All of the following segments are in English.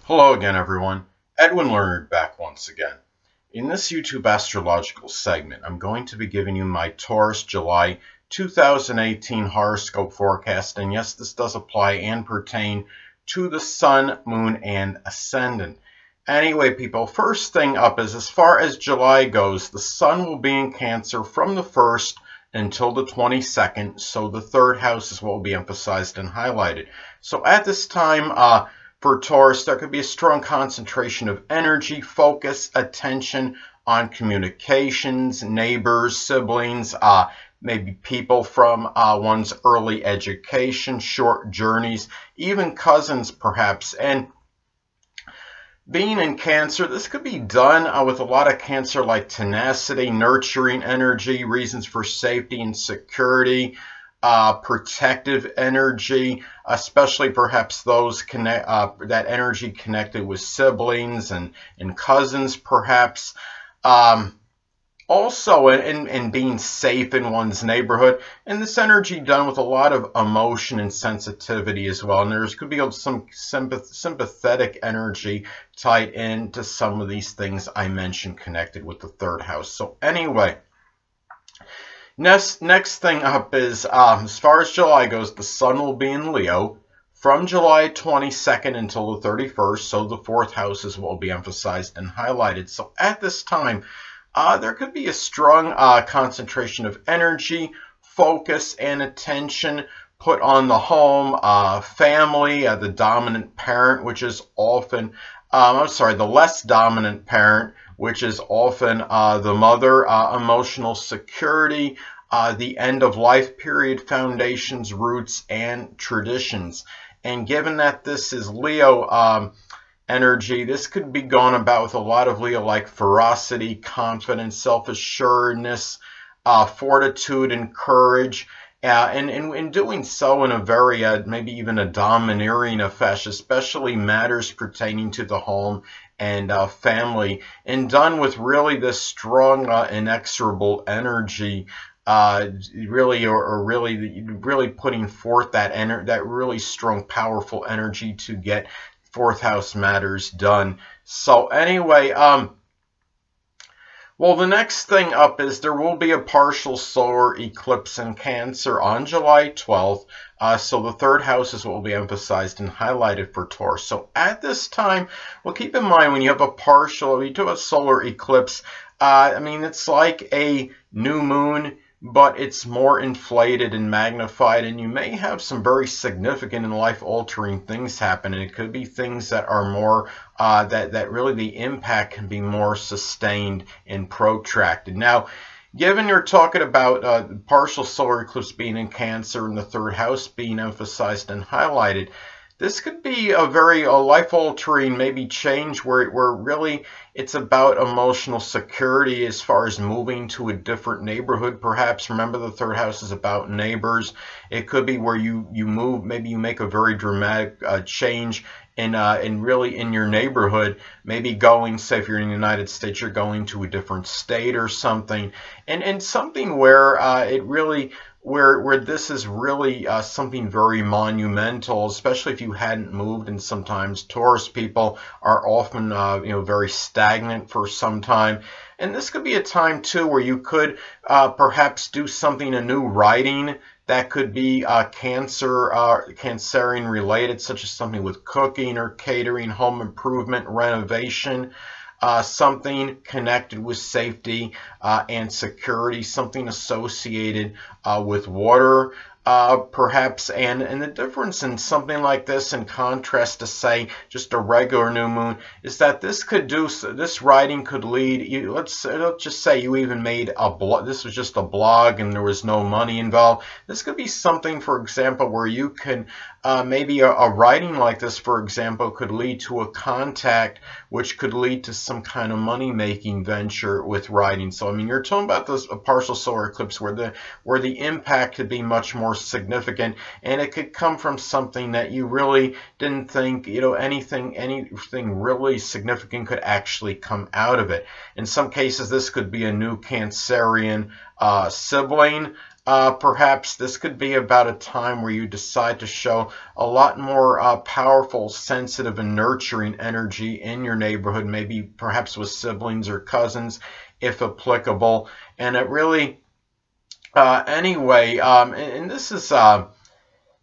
Hello again, everyone. Edwin Learnard back once again. In this YouTube astrological segment, I'm going to be giving you my Taurus July 2018 horoscope forecast. And yes, this does apply and pertain to the Sun, Moon, and Ascendant. Anyway, people, first thing up is as far as July goes, the Sun will be in Cancer from the 1st until the 22nd. So the third house is what will be emphasized and highlighted. So at this time, for Taurus, there could be a strong concentration of energy, focus, attention on communications, neighbors, siblings, maybe people from one's early education, short journeys, even cousins perhaps. And being in Cancer, this could be done with a lot of Cancer-like tenacity, nurturing energy, reasons for safety and security, protective energy, especially perhaps those that energy connected with siblings and cousins perhaps. Also in being safe in one's neighborhood, and this energy done with a lot of emotion and sensitivity as well. And there could be some sympathetic energy tied into some of these things I mentioned connected with the third house. So anyway, next thing up is, as far as July goes, the Sun will be in Leo from July 22nd until the 31st, so the fourth house is what will be emphasized and highlighted. So at this time, there could be a strong concentration of energy, focus, and attention put on the home, family, the dominant parent, which is often, the less dominant parent, which is often the mother, emotional security, the end of life period, foundations, roots, and traditions. And given that this is Leo energy, this could be going about with a lot of Leo-like ferocity, confidence, self-assuredness, fortitude, and courage. And in doing so in a very, maybe even a domineering fashion, especially matters pertaining to the home and family, and done with really this strong, inexorable energy, really putting forth that really strong, powerful energy to get fourth house matters done. So anyway, well, the next thing up is there will be a partial solar eclipse in Cancer on July 12th. So the third house is what will be emphasized and highlighted for Taurus. So at this time, well, keep in mind when you have you do a solar eclipse, I mean, it's like a new moon, but it's more inflated and magnified, and you may have some very significant and life-altering things happen. And it could be things that are more, that really the impact can be more sustained and protracted. Now, given you're talking about partial solar eclipse being in Cancer and the third house being emphasized and highlighted, this could be a very life-altering maybe change where really it's about emotional security as far as moving to a different neighborhood perhaps. Remember, the third house is about neighbors. It could be where you move, maybe you make a very dramatic change in really in your neighborhood, maybe going, say if you're in the United States, you're going to a different state or something, and something where it really where this is really something very monumental, especially if you hadn't moved. And sometimes Taurus people are often very stagnant for some time. And this could be a time too where you could perhaps do something, a new writing that could be Cancerian related, such as something with cooking or catering, home improvement, renovation. Something connected with safety and security, something associated with water, perhaps. And the difference in something like this, in contrast to, say, just a regular new moon, is that this writing could lead you. Let's just say you even made a blog. This was just a blog and there was no money involved. This could be something, for example, where you can maybe a writing like this, for example, could lead to a contact, which could lead to some kind of money-making venture with writing. So I mean, you're talking about a partial solar eclipse where the impact could be much more significant, and it could come from something that you really didn't think, anything really significant could actually come out of it. In some cases, this could be a new Cancerian sibling, Perhaps this could be about a time where you decide to show a lot more powerful, sensitive, and nurturing energy in your neighborhood, maybe perhaps with siblings or cousins, if applicable. And it really, and this is the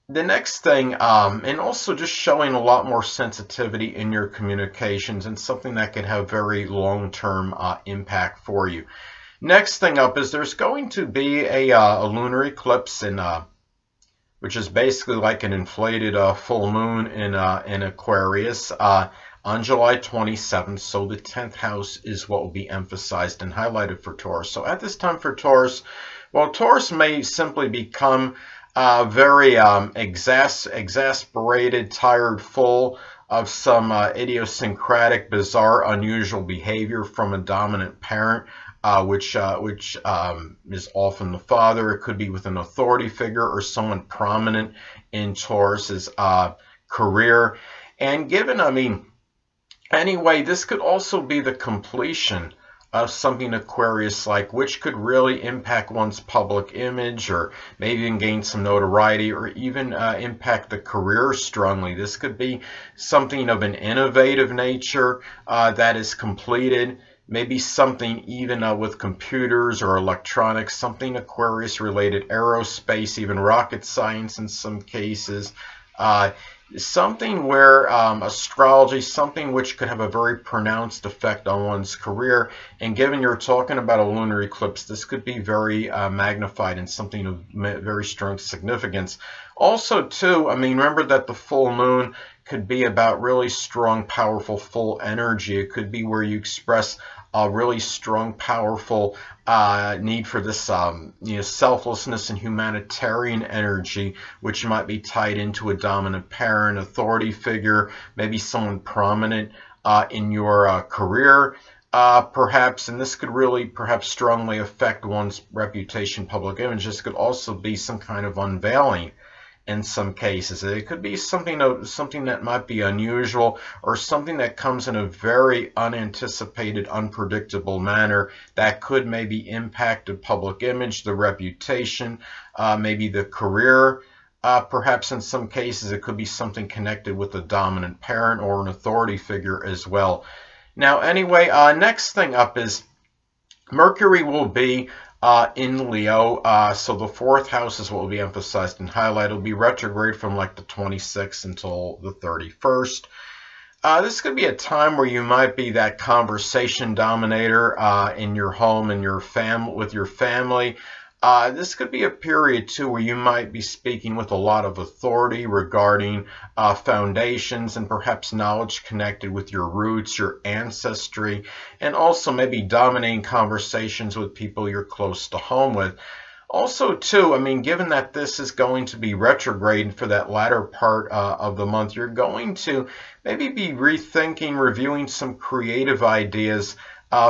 next thing, and also just showing a lot more sensitivity in your communications, and something that can have very long-term impact for you. Next thing up is there's going to be a lunar eclipse which is basically like an inflated full moon in Aquarius on July 27th. So the 10th house is what will be emphasized and highlighted for Taurus. So at this time for Taurus, well, Taurus may simply become very exasperated, tired, full of some idiosyncratic, bizarre, unusual behavior from a dominant parent. Which is often the father. It could be with an authority figure or someone prominent in Taurus's career. And given, anyway, this could also be the completion of something Aquarius-like, which could really impact one's public image, or maybe even gain some notoriety, or even impact the career strongly. This could be something of an innovative nature that is completed. Maybe something even with computers or electronics, something Aquarius related, aerospace, even rocket science in some cases. Something where astrology, something which could have a very pronounced effect on one's career. And given you're talking about a lunar eclipse, this could be very magnified and something of very strong significance. Also, too, remember that the full moon could be about really strong, powerful, full energy. It could be where you express a really strong, powerful need for this selflessness and humanitarian energy, which might be tied into a dominant parent, authority figure, maybe someone prominent in your career, perhaps. And this could really perhaps strongly affect one's reputation, public image. This could also be some kind of unveiling. In some cases, it could be something that might be unusual, or something that comes in a very unanticipated, unpredictable manner that could maybe impact the public image, the reputation, maybe the career. Perhaps in some cases it could be something connected with a dominant parent or an authority figure as well. Now, anyway, next thing up is Mercury will be in Leo, so the 4th house is what will be emphasized and highlighted. It'll be retrograde from like the 26th until the 31st. This could be a time where you might be that conversation dominator in your home and with your family. This could be a period too where you might be speaking with a lot of authority regarding foundations and perhaps knowledge connected with your roots, your ancestry, and also maybe dominating conversations with people you're close to home with. Also too, given that this is going to be retrograde for that latter part of the month, you're going to maybe be rethinking, reviewing some creative ideas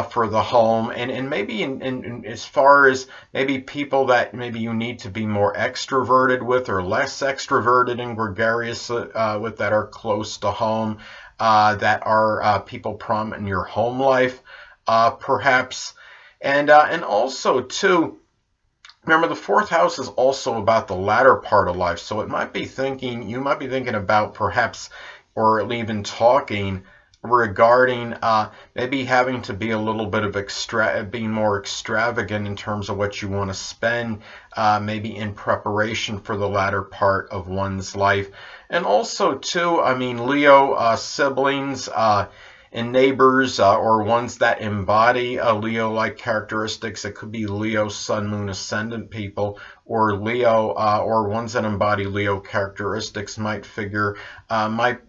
for the home, and maybe in as far as maybe people that maybe you need to be more extroverted with or less extroverted and gregarious with, that are close to home, that are people prominent in your home life, perhaps. And also too, remember the 4th house is also about the latter part of life, so you might be thinking about perhaps, or even talking regarding maybe having to be a little bit of being more extravagant in terms of what you want to spend, maybe in preparation for the latter part of one's life. And also too, Leo siblings and neighbors, or ones that embody Leo-like characteristics. It could be Leo, Sun, Moon, Ascendant people, or Leo, or ones that embody Leo characteristics might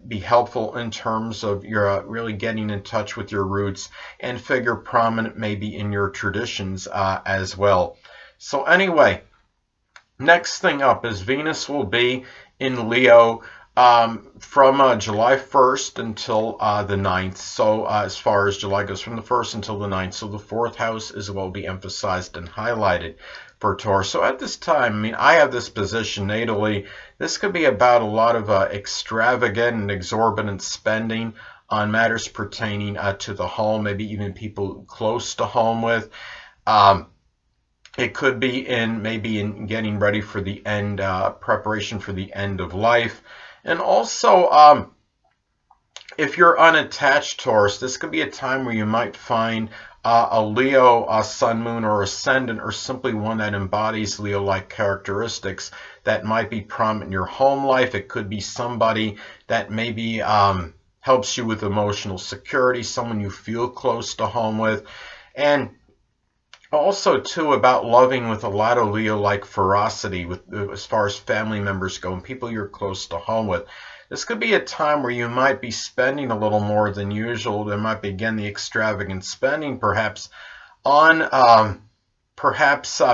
be helpful in terms of your really getting in touch with your roots, and figure prominent maybe in your traditions as well. So anyway, next thing up is Venus will be in Leo from July 1st until the 9th. So as far as July goes, from the 1st until the 9th. So the 4th house is what will be emphasized and highlighted for Taurus. So at this time, I have this position natally. This could be about a lot of extravagant and exorbitant spending on matters pertaining to the home, maybe even people close to home with. It could be in maybe in getting ready for the end, preparation for the end of life. And also, if you're unattached, Taurus, this could be a time where you might find a Leo, a sun, moon, or ascendant, or simply one that embodies Leo-like characteristics that might be prominent in your home life. It could be somebody that maybe helps you with emotional security, someone you feel close to home with. And also, too, about loving with a lot of Leo-like ferocity with as far as family members go and people you're close to home with. This could be a time where you might be spending a little more than usual. There might be, again, the extravagant spending, perhaps, on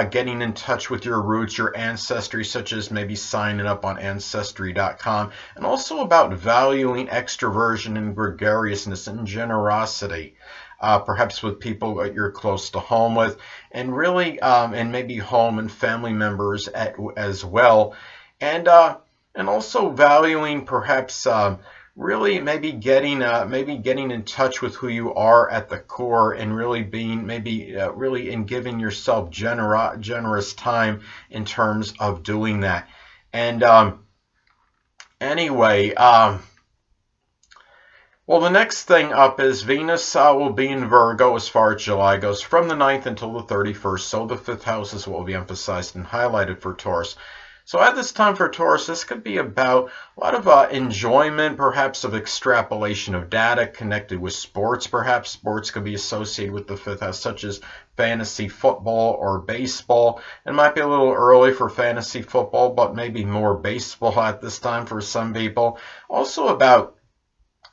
getting in touch with your roots, your ancestry, such as maybe signing up on Ancestry.com, and also about valuing extroversion and gregariousness and generosity. Perhaps with people that you're close to home with, and really, and maybe home and family members as well, and also valuing perhaps really maybe getting in touch with who you are at the core, and really being really in giving yourself generous time in terms of doing that. And anyway. Well, the next thing up is Venus will be in Virgo as far as July goes, from the 9th until the 31st. So the 5th house is what will be emphasized and highlighted for Taurus. So at this time for Taurus, this could be about a lot of enjoyment, perhaps of extrapolation of data connected with sports. Perhaps sports could be associated with the 5th house, such as fantasy football or baseball. It might be a little early for fantasy football, but maybe more baseball at this time for some people. Also about,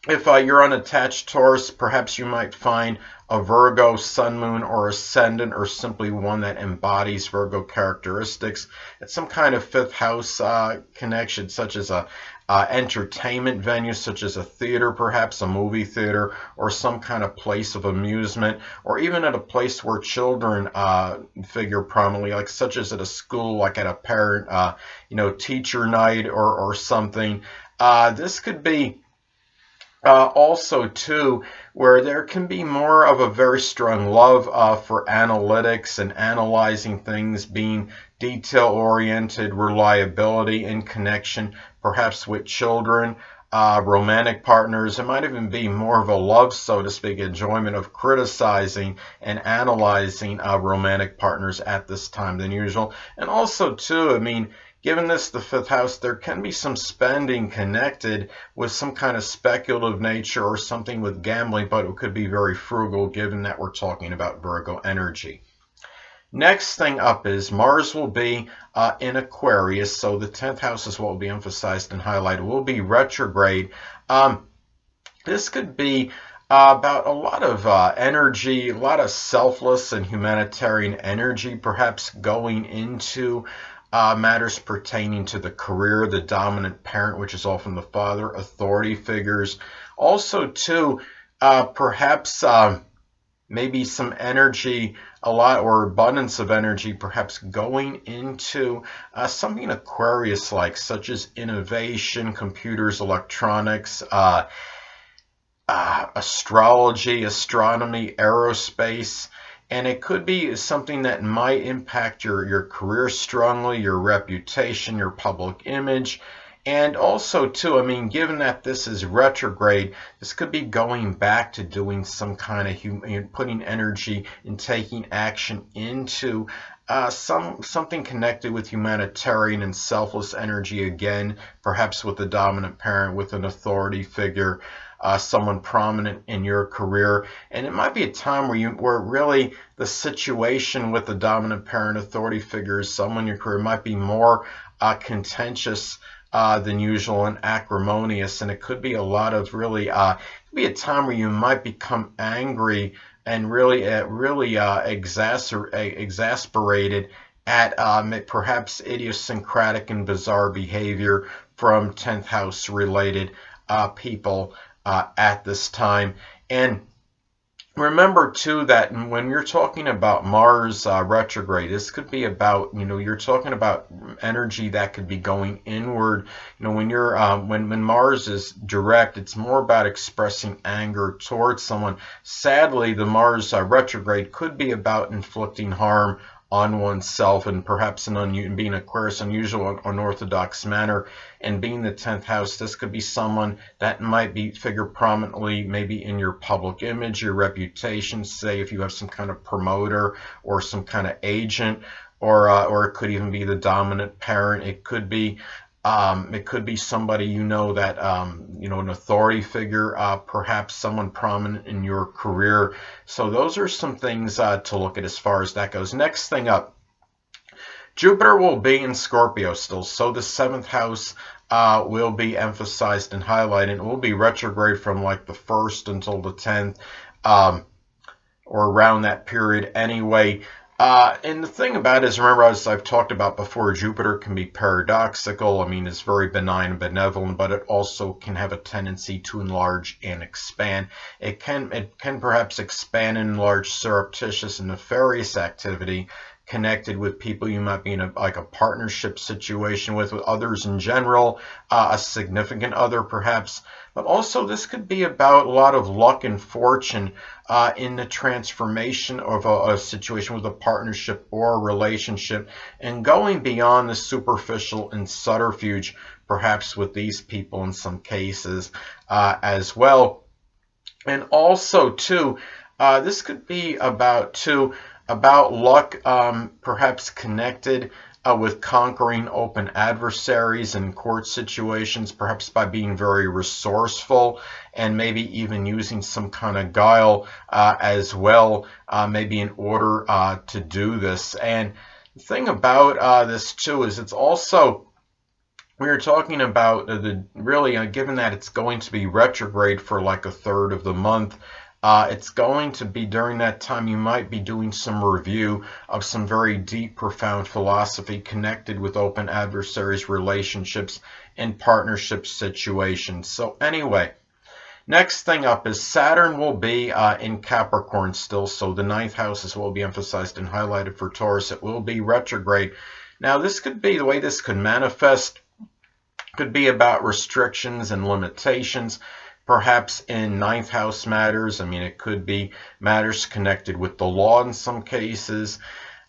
if you're unattached, Taurus, perhaps you might find a Virgo, sun, moon, or ascendant, or simply one that embodies Virgo characteristics. It's some kind of 5th house connection, such as a entertainment venue, such as a theater, perhaps a movie theater, or some kind of place of amusement, or even at a place where children figure prominently, like such as at a school, like at a parent, teacher night or something. This could be also, too, where there can be more of a very strong love for analytics and analyzing things, being detail-oriented, reliability in connection, perhaps with children, romantic partners. It might even be more of a love, so to speak, enjoyment of criticizing and analyzing romantic partners at this time than usual. And also, too, I mean, given this, the 5th house, there can be some spending connected with some kind of speculative nature or something with gambling, but it could be very frugal given that we're talking about Virgo energy. Next thing up is Mars will be in Aquarius, so the 10th house is what will be emphasized and highlighted. Will be retrograde. This could be about a lot of energy, a lot of selfless and humanitarian energy, perhaps going into matters pertaining to the career, the dominant parent, which is often the father, authority figures. Also, too, perhaps maybe some energy, a lot or abundance of energy, perhaps going into something Aquarius-like, such as innovation, computers, electronics, astrology, astronomy, aerospace. And it could be something that might impact your career strongly, your reputation, your public image. And also, too, I mean, given that this is retrograde, this could be going back to doing some kind of putting energy and taking action into something connected with humanitarian and selfless energy again, perhaps with a dominant parent, with an authority figure, someone prominent in your career. And it might be a time where really the situation with the dominant parent, authority figure, someone in your career might be more contentious than usual and acrimonious, and it could be a lot of really it could be a time where you might become angry and really exasperated at perhaps idiosyncratic and bizarre behavior from 10th house related people at this time. And remember, too, that when you're talking about Mars retrograde, this could be about, you're talking about energy that could be going inward. When you're when Mars is direct, it's more about expressing anger towards someone. Sadly, the Mars retrograde could be about inflicting harm on oneself, and perhaps being Aquarius, unusual, unorthodox manner. And being the 10th house, this could be someone that might figure prominently maybe in your public image, your reputation, say if you have some kind of promoter or some kind of agent, or it could even be the dominant parent. It could be somebody that an authority figure, perhaps someone prominent in your career. So those are some things to look at as far as that goes. Next thing up, Jupiter will be in Scorpio still, so the 7th house will be emphasized and highlighted. It will be retrograde from like the 1st until the 10th, or around that period anyway. And the thing about it is, remember, as I've talked about before, Jupiter can be paradoxical. I mean, it's very benign and benevolent, but it also can have a tendency to enlarge and expand. It can perhaps expand and enlarge surreptitious and nefarious activity connected with people you might be in a partnership situation with others in general, a significant other perhaps. But also this could be about a lot of luck and fortune in the transformation of a situation with a partnership or a relationship, and going beyond the superficial and subterfuge, perhaps with these people in some cases as well. And also too, this could be about luck, perhaps connected with conquering open adversaries in court situations, perhaps by being very resourceful and maybe even using some kind of guile as well, maybe in order to do this. And the thing about this too is it's also, we are talking about given that it's going to be retrograde for like a third of the month, it's going to be during that time you might be doing some review of some very deep, profound philosophy connected with open adversaries, relationships, and partnership situations. So anyway, next thing up is Saturn will be in Capricorn still, so the 9th house is what will be emphasized and highlighted for Taurus. It will be retrograde. Now this could be, the way this could manifest, could be about restrictions and limitations. Perhaps in 9th house matters. I mean, it could be matters connected with the law in some cases.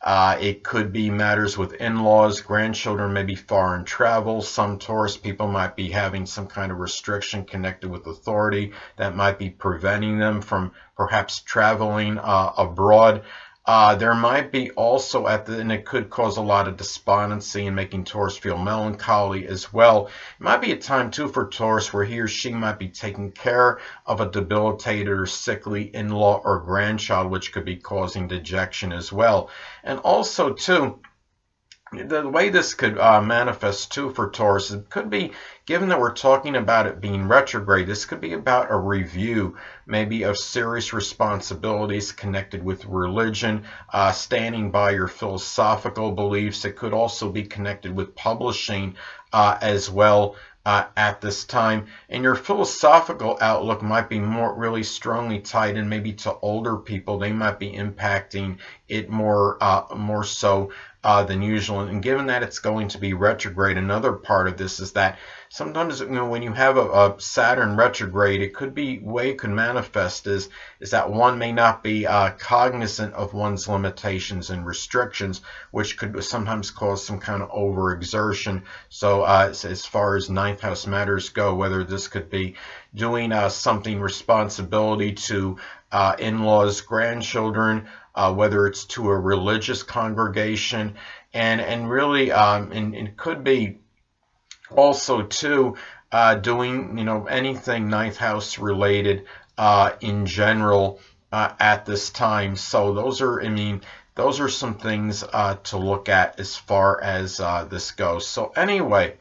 It could be matters with in-laws, grandchildren, maybe foreign travel. Some Taurus people might be having some kind of restriction connected with authority that might be preventing them from perhaps traveling abroad. There might be also and it could cause a lot of despondency and making Taurus feel melancholy as well. It might be a time too for Taurus where he or she might be taking care of a debilitated or sickly in-law or grandchild, which could be causing dejection as well. And also too, the way this could manifest too for Taurus, it could be, given that we're talking about it being retrograde, this could be about a review, maybe of serious responsibilities connected with religion, standing by your philosophical beliefs. It could also be connected with publishing as well at this time. And your philosophical outlook might be really strongly tied in maybe to older people. They might be impacting it more so than usual. And given that it's going to be retrograde, another part of this is that sometimes, when you have a Saturn retrograde, it could be, way it could manifest is that one may not be cognizant of one's limitations and restrictions, which could sometimes cause some kind of overexertion. So as far as 9th house matters go, whether this could be doing something responsibility to in-laws, grandchildren, whether it's to a religious congregation, and really, and it could be also too doing anything 9th house related in general at this time. So those are some things to look at as far as this goes. So anyway,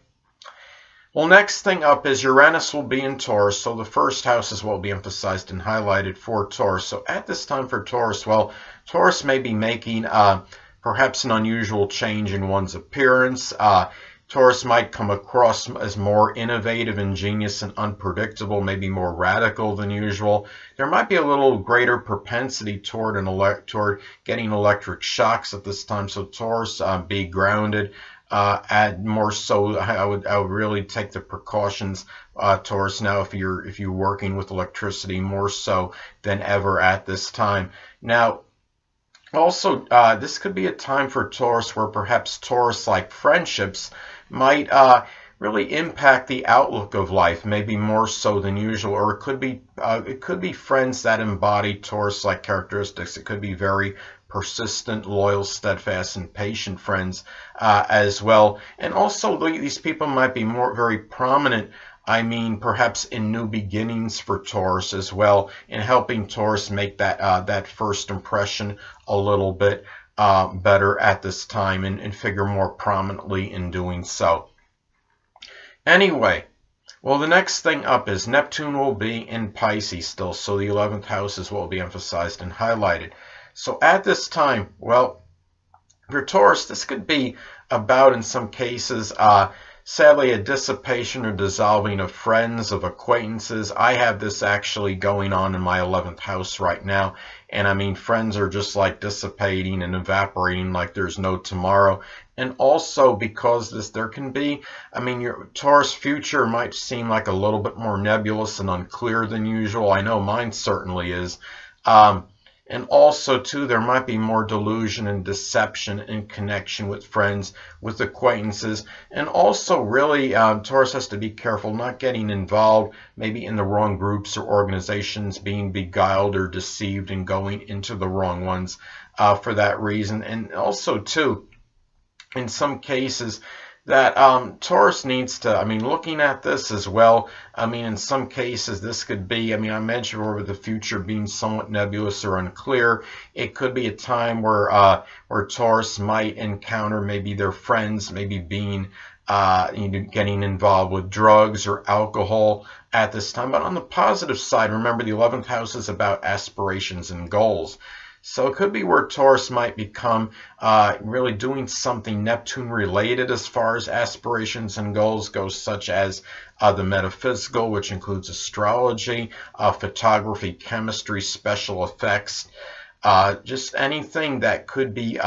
well, next thing up is Uranus will be in Taurus. So the 1st house is what will be emphasized and highlighted for Taurus. So at this time for Taurus, well, Taurus may be making perhaps an unusual change in one's appearance. Taurus might come across as more innovative, ingenious, and unpredictable, maybe more radical than usual. There might be a little greater propensity toward getting electric shocks at this time. So Taurus, be grounded. Add more so, I would really take the precautions, Taurus, now if you're working with electricity, more so than ever at this time. Now, Also, this could be a time for Taurus where perhaps Taurus-like friendships might really impact the outlook of life, maybe more so than usual. Or it could be friends that embody Taurus-like characteristics. It could be very persistent, loyal, steadfast, and patient friends as well. And also, these people might be very prominent. I mean, perhaps in new beginnings for Taurus as well, in helping Taurus make that first impression a little bit better at this time, and figure more prominently in doing so. Anyway, well, the next thing up is Neptune will be in Pisces still, so the 11th house is what will be emphasized and highlighted. So at this time, well, for Taurus, this could be about, in some cases, sadly, a dissipation or dissolving of friends, of acquaintances. I have this actually going on in my 11th house right now. And I mean, friends are just like dissipating and evaporating like there's no tomorrow. And also because there can be, I mean, your Taurus future might seem like a little bit more nebulous and unclear than usual. I know mine certainly is. And also, too, there might be more delusion and deception in connection with friends, with acquaintances. And also, really, Taurus has to be careful not getting involved maybe in the wrong groups or organizations, being beguiled or deceived and going into the wrong ones for that reason. And also, too, in some cases, that Taurus needs to, I mean, looking at this as well, I mean, in some cases, this could be, I mean, I mentioned over the future being somewhat nebulous or unclear. It could be a time where Taurus might encounter maybe their friends, maybe being, getting involved with drugs or alcohol at this time. But on the positive side, remember the 11th house is about aspirations and goals. So it could be where Taurus might become really doing something Neptune related as far as aspirations and goals go, such as the metaphysical, which includes astrology, photography, chemistry, special effects, just anything that could be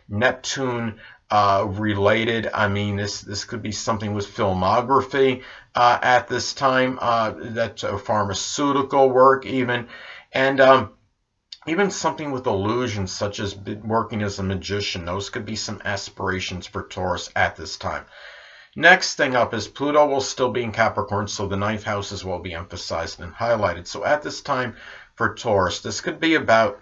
Neptune related. I mean, this could be something with filmography at this time, that pharmaceutical work even, and even something with illusions, such as working as a magician. Those could be some aspirations for Taurus at this time. Next thing up is Pluto will still be in Capricorn, so the 9th house is what will be emphasized and highlighted. So at this time for Taurus, this could be about,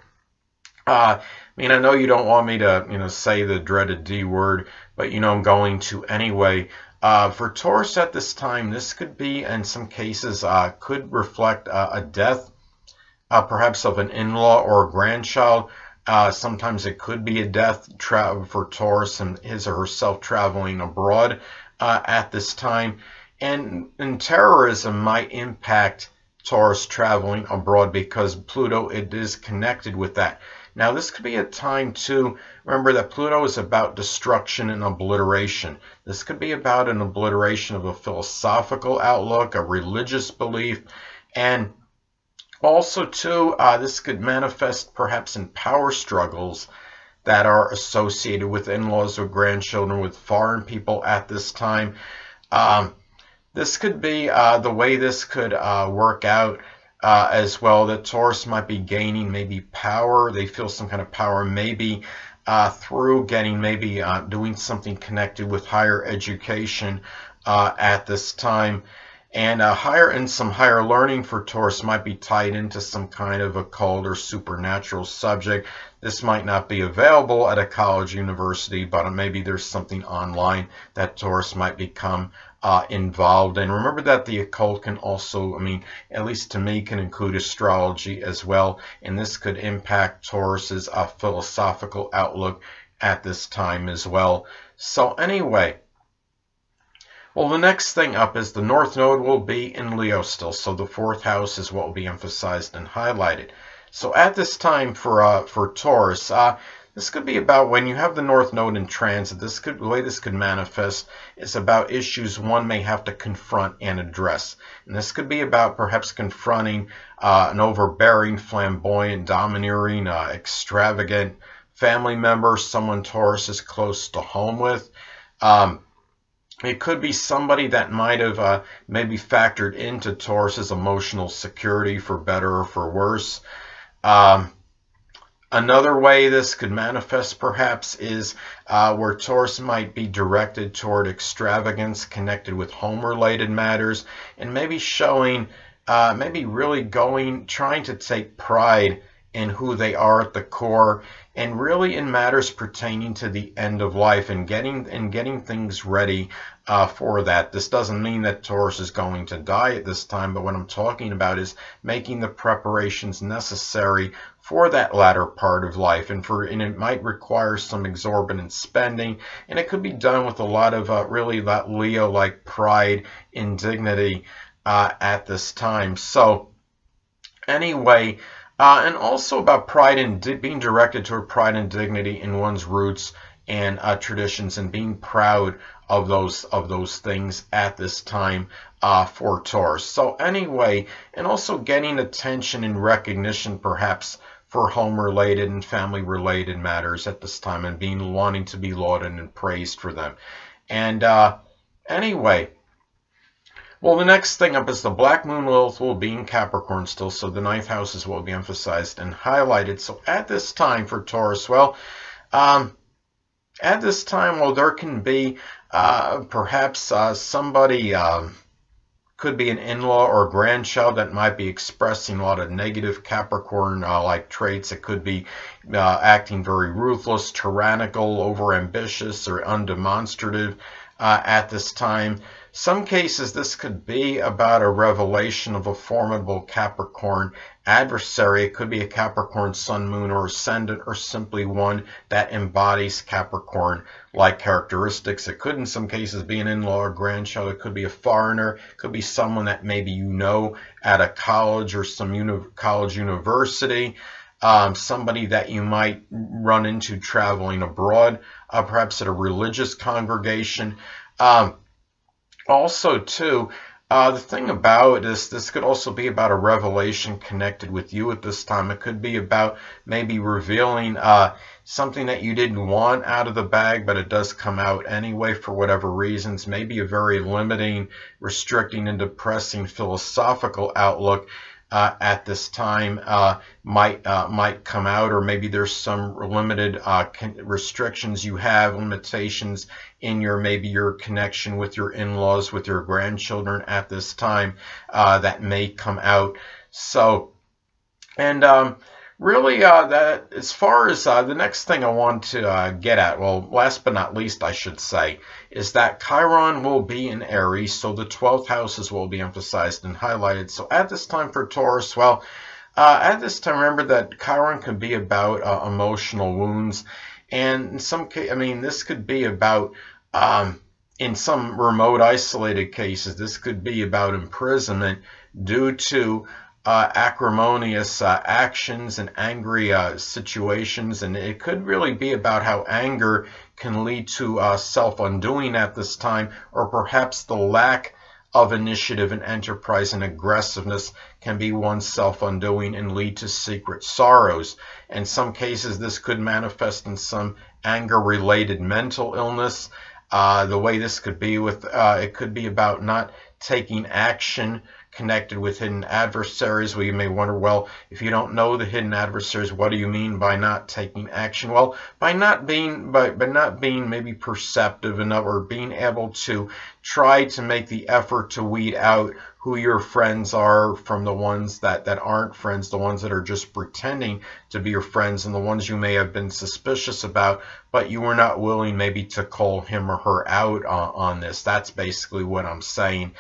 I mean, I know you don't want me to, say the dreaded D word, but, I'm going to anyway. For Taurus at this time, this could be, in some cases, could reflect a death, perhaps of an in-law or a grandchild. Sometimes it could be a death for Taurus and his or herself traveling abroad at this time. And terrorism might impact Taurus traveling abroad because Pluto, it is connected with that. Now, this could be a time, too, remember that Pluto is about destruction and obliteration. This could be about an obliteration of a philosophical outlook, a religious belief, and also, too, this could manifest perhaps in power struggles that are associated with in-laws or grandchildren, with foreign people at this time. This could be the way this could work out as well, that Taurus might be gaining maybe power. They feel some kind of power maybe through getting, maybe doing something connected with higher education at this time. And some higher learning for Taurus might be tied into some kind of occult or supernatural subject. This might not be available at a college, university, but maybe there's something online that Taurus might become involved in. Remember that the occult can also, I mean, at least to me, can include astrology as well. And this could impact Taurus's philosophical outlook at this time as well. So anyway, well, the next thing up is the North Node will be in Leo still, so the 4th house is what will be emphasized and highlighted. So at this time for Taurus, this could be about when you have the North Node in transit. The way this could manifest is about issues one may have to confront and address. And this could be about perhaps confronting an overbearing, flamboyant, domineering, extravagant family member, someone Taurus is close to home with. It could be somebody that might have maybe factored into Taurus's emotional security, for better or for worse. Another way this could manifest perhaps is where Taurus might be directed toward extravagance connected with home-related matters, and maybe showing, maybe really trying to take pride in who they are at the core, and really in matters pertaining to the end of life, and getting things ready for that. This doesn't mean that Taurus is going to die at this time, but what I'm talking about is making the preparations necessary for that latter part of life, and it might require some exorbitant spending, and it could be done with a lot of really that Leo-like pride and dignity at this time. So anyway, and also about pride and being directed toward pride and dignity in one's roots and traditions, and being proud of those things at this time for Taurus. So anyway, and also getting attention and recognition perhaps for home-related and family-related matters at this time, and wanting to be lauded and praised for them. And anyway, well, the next thing up is the Black Moon Lilith will be in Capricorn still, so the 9th houses will be emphasized and highlighted. So at this time for Taurus, well, at this time, well, there can be perhaps somebody, could be an in-law or grandchild that might be expressing a lot of negative Capricorn-like traits. It could be acting very ruthless, tyrannical, overambitious, or undemonstrative at this time. Some cases, this could be about a revelation of a formidable Capricorn adversary. It could be a Capricorn Sun, Moon, or Ascendant, or simply one that embodies Capricorn-like characteristics. It could, in some cases, be an in-law or grandchild. It could be a foreigner. It could be someone that maybe you know at a college or some college university. Somebody that you might run into traveling abroad, perhaps at a religious congregation. Also, too, the thing about this could also be about a revelation connected with you at this time. It could be about maybe revealing something that you didn't want out of the bag, but it does come out anyway for whatever reasons. Maybe a very limiting, restricting, and depressing philosophical outlook at this time might come out, or maybe there's some limited restrictions you have, limitations in maybe your connection with your in-laws, with your grandchildren at this time that may come out. So, and really, that as far as the next thing I want to get at, well, last but not least, I should say, is that Chiron will be in Aries, so the 12th houses will be emphasized and highlighted. So at this time for Taurus, well, at this time, remember that Chiron can be about emotional wounds, and in some case, I mean, this could be about, in some remote, isolated cases, this could be about imprisonment due to acrimonious actions and angry situations, and it could really be about how anger can lead to self-undoing at this time, or perhaps the lack of initiative and enterprise and aggressiveness can be one's self-undoing and lead to secret sorrows. In some cases, this could manifest in some anger-related mental illness. The way this could be with, it could be about not taking action connected with hidden adversaries. Well, you may wonder, well, if you don't know the hidden adversaries, what do you mean by not taking action? Well, by not being maybe perceptive enough, or being able to try to make the effort to weed out who your friends are from the ones that aren't friends, the ones that are just pretending to be your friends, and the ones you may have been suspicious about, but you were not willing maybe to call him or her out on this. That's basically what I'm saying.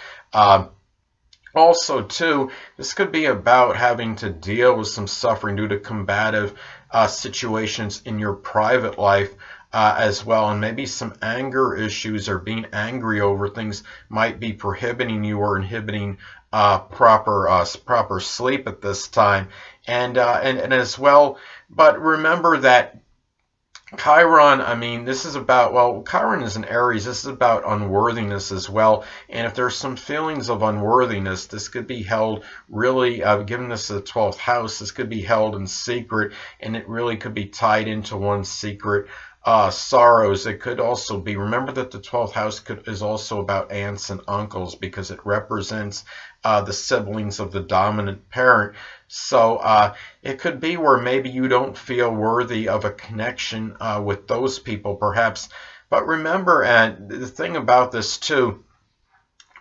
Also, too, this could be about having to deal with some suffering due to combative situations in your private life as well, and maybe some anger issues, or being angry over things might be prohibiting you or inhibiting proper sleep at this time, and as well. But remember that Chiron, I mean, this is about, well, Chiron is in Aries. This is about unworthiness as well. And if there's some feelings of unworthiness, this could be held really, given this is the 12th house, this could be held in secret, and it really could be tied into one's secret sorrows. It could also be, remember that the 12th house is also about aunts and uncles, because it represents the siblings of the dominant parent. So it could be where maybe you don't feel worthy of a connection with those people, perhaps. But remember, and the thing about this too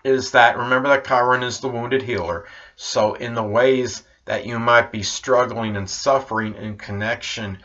is that, remember that Chiron is the wounded healer. So in the ways that you might be struggling and suffering in connection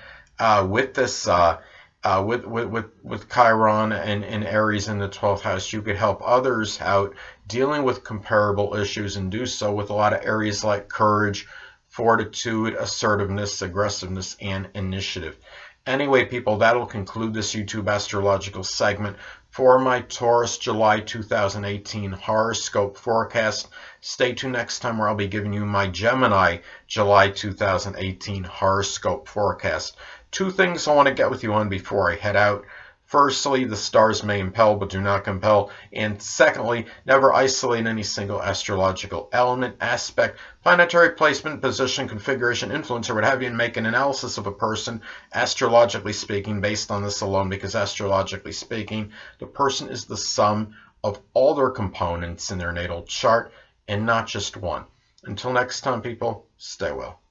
with this, with Chiron and Aries in the 12th house, you could help others out dealing with comparable issues, and do so with a lot of areas like courage, fortitude, assertiveness, aggressiveness, and initiative. Anyway, people, that'll conclude this YouTube astrological segment for my Taurus July 2018 horoscope forecast. Stay tuned next time, where I'll be giving you my Gemini July 2018 horoscope forecast. Two things I want to get with you on before I head out. Firstly, the stars may impel but do not compel. And secondly, never isolate any single astrological element, aspect, planetary placement, position, configuration, influence, or what have you, and make an analysis of a person, astrologically speaking, based on this alone, because astrologically speaking, the person is the sum of all their components in their natal chart, and not just one. Until next time, people, stay well.